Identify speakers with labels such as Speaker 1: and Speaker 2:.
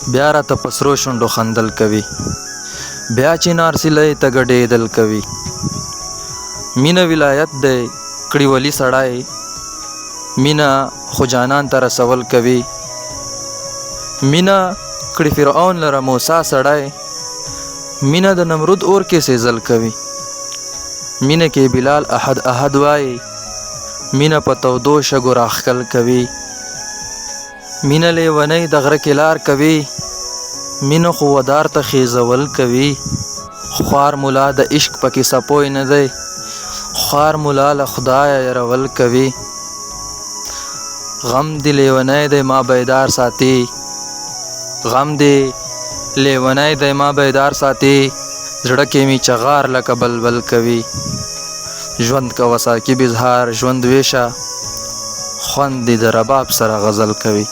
Speaker 1: بیا راته په سرو شونډو خندل کوي، بیا چې نارسیلۍ ته ګډېدل کوي. مینه ولایت دی کړي ولی سړی، مینه خو جانان ته رسول کوي. مینه کړي فرعون لره موسی سړی، مینه د نمرود اور کې سېزل کوي. مینه کې بلال احد احد وایي، مینه په تودو شګو راښکل کوي. مینه لیونۍ د غره کې لار کوي، مینه خو ودار ته خیزول کوي. خوار ملا د عشق پکې سپوی نه دی، خوار ملا له خدایه یرول کوي. غم دی لیونی دی ما بیدار ساتي، غم دی لیونی دی ما بیدار ساتي. زړه کې می چغار لکه بلبل کوي. ژوند کوه ساقي بزهار ژوند ویشه، خوند دې د رباب سره غزل کوي.